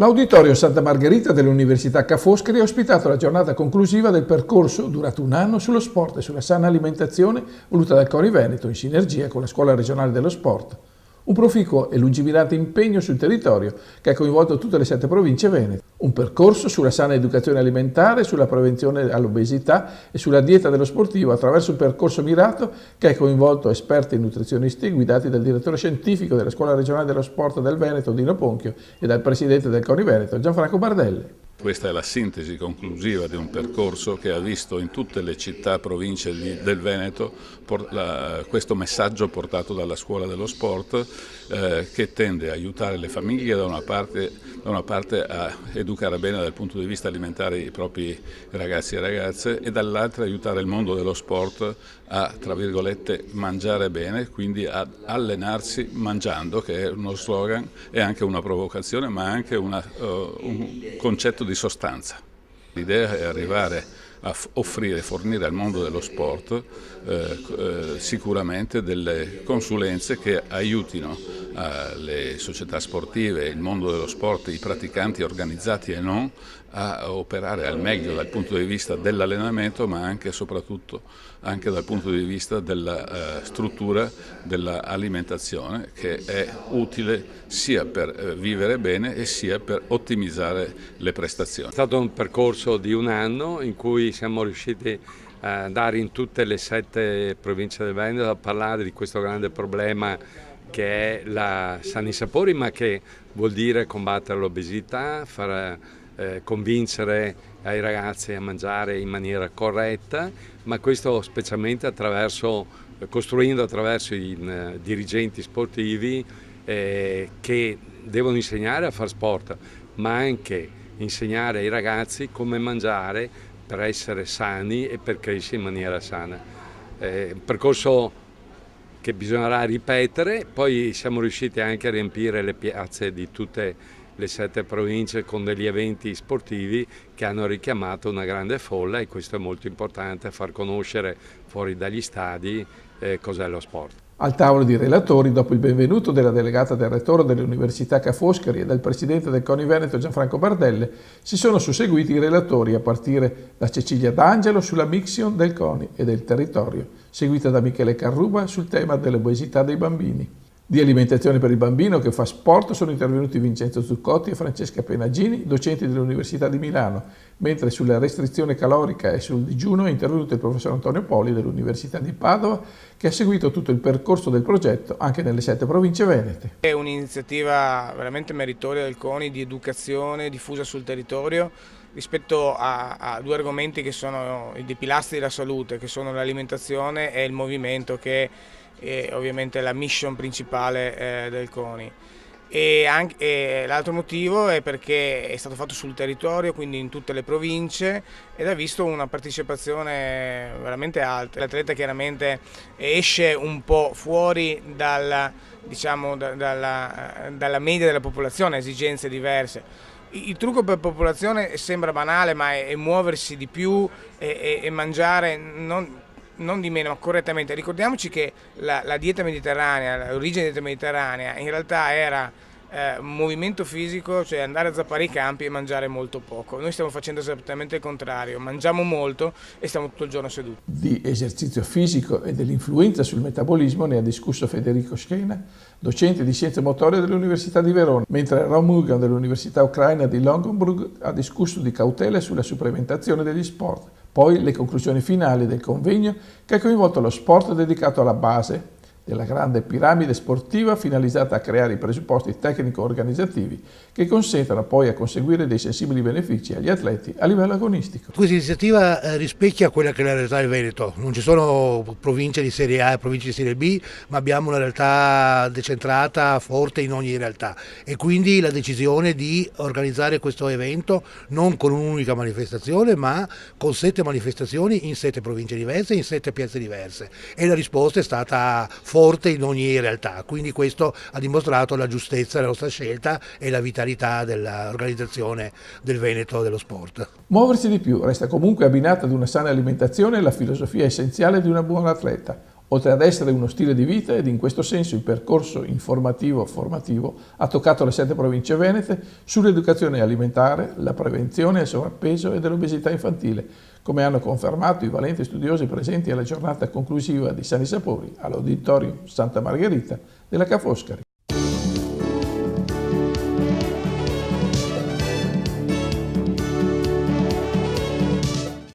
L'Auditorium Santa Margherita dell'Università Ca' Foscari ha ospitato la giornata conclusiva del percorso durato un anno sullo sport e sulla sana alimentazione voluta dal CONI Veneto in sinergia con la Scuola Regionale dello Sport. Un proficuo e lungimirante impegno sul territorio che ha coinvolto tutte le 7 province venete. Un percorso sulla sana educazione alimentare, sulla prevenzione all'obesità e sulla dieta dello sportivo attraverso un percorso mirato che ha coinvolto esperti e nutrizionisti guidati dal direttore scientifico della Scuola Regionale dello Sport del Veneto, Dino Ponchio, e dal presidente del CONI Veneto, Gianfranco Bardelle. Questa è la sintesi conclusiva di un percorso che ha visto in tutte le città, province del Veneto questo messaggio portato dalla scuola dello sport che tende a aiutare le famiglie da una parte a educare bene dal punto di vista alimentare i propri ragazzi e ragazze e dall'altra aiutare il mondo dello sport a, tra virgolette, mangiare bene, quindi ad allenarsi mangiando, che è uno slogan e anche una provocazione, ma anche un concetto di sostanza. L'idea è arrivare a fornire al mondo dello sport sicuramente delle consulenze che aiutino le società sportive, il mondo dello sport, i praticanti organizzati e non, a operare al meglio dal punto di vista dell'allenamento, ma anche e soprattutto anche dal punto di vista della struttura dell'alimentazione, che è utile sia per vivere bene e sia per ottimizzare le prestazioni. È stato un percorso di un anno in cui siamo riusciti a andare in tutte le 7 province del Veneto a parlare di questo grande problema che è la Sani Sapori, ma che vuol dire combattere l'obesità, far convincere ai ragazzi a mangiare in maniera corretta, ma questo specialmente costruendo attraverso i dirigenti sportivi che devono insegnare a fare sport, ma anche insegnare ai ragazzi come mangiare per essere sani e per crescere in maniera sana. Un percorso che bisognerà ripetere, poi siamo riusciti anche a riempire le piazze di tutte le 7 province con degli eventi sportivi che hanno richiamato una grande folla, e questo è molto importante, far conoscere fuori dagli stadi cos'è lo sport. Al tavolo di relatori, dopo il benvenuto della delegata del rettore dell'Università Ca' Foscari e del presidente del CONI Veneto Gianfranco Bardelle, si sono susseguiti i relatori a partire da Cecilia D'Angelo sulla mission del CONI e del territorio, seguita da Michele Carruba sul tema dell'obesità dei bambini. Di alimentazione per il bambino che fa sport sono intervenuti Vincenzo Zuccotti e Francesca Penagini, docenti dell'Università di Milano, mentre sulla restrizione calorica e sul digiuno è intervenuto il professor Antonio Poli dell'Università di Padova, che ha seguito tutto il percorso del progetto anche nelle 7 province venete. È un'iniziativa veramente meritoria del CONI di educazione diffusa sul territorio rispetto a 2 argomenti che sono i pilastri della salute, che sono l'alimentazione e il movimento, che è ovviamente la mission principale del CONI. E l'altro motivo è perché è stato fatto sul territorio, quindi in tutte le province, ed ha visto una partecipazione veramente alta. L'atleta chiaramente esce un po' fuori dalla media della popolazione, ha esigenze diverse. Il trucco per popolazione sembra banale, ma è muoversi di più e mangiare non di meno, ma correttamente. Ricordiamoci che la dieta mediterranea, l'origine della dieta mediterranea, in realtà era movimento fisico, cioè andare a zappare i campi e mangiare molto poco. Noi stiamo facendo esattamente il contrario, mangiamo molto e stiamo tutto il giorno seduti. Di esercizio fisico e dell'influenza sul metabolismo ne ha discusso Federico Schena, docente di scienze motorie dell'Università di Verona, mentre Ron Mugan dell'Università Ucraina di Longonburg ha discusso di cautele sulla supplementazione degli sport. Poi le conclusioni finali del convegno che ha coinvolto lo sport dedicato alla base della grande piramide sportiva finalizzata a creare i presupposti tecnico-organizzativi che consentano poi a conseguire dei sensibili benefici agli atleti a livello agonistico. Questa iniziativa rispecchia quella che è la realtà del Veneto. Non ci sono province di Serie A e province di Serie B, ma abbiamo una realtà decentrata, forte in ogni realtà, e quindi la decisione di organizzare questo evento non con un'unica manifestazione, ma con 7 manifestazioni in 7 province diverse, in 7 piazze diverse, e la risposta è stata forte in ogni realtà, quindi questo ha dimostrato la giustezza della nostra scelta e la vitalità dell'organizzazione del Veneto dello sport. Muoversi di più resta comunque abbinata ad una sana alimentazione e la filosofia essenziale di una buona atleta. oltre ad essere uno stile di vita, ed in questo senso il percorso informativo-formativo ha toccato le 7 province venete sull'educazione alimentare, la prevenzione del sovrappeso e dell'obesità infantile, come hanno confermato i valenti studiosi presenti alla giornata conclusiva di Sani Sapori all'Auditorium Santa Margherita della Ca' Foscari.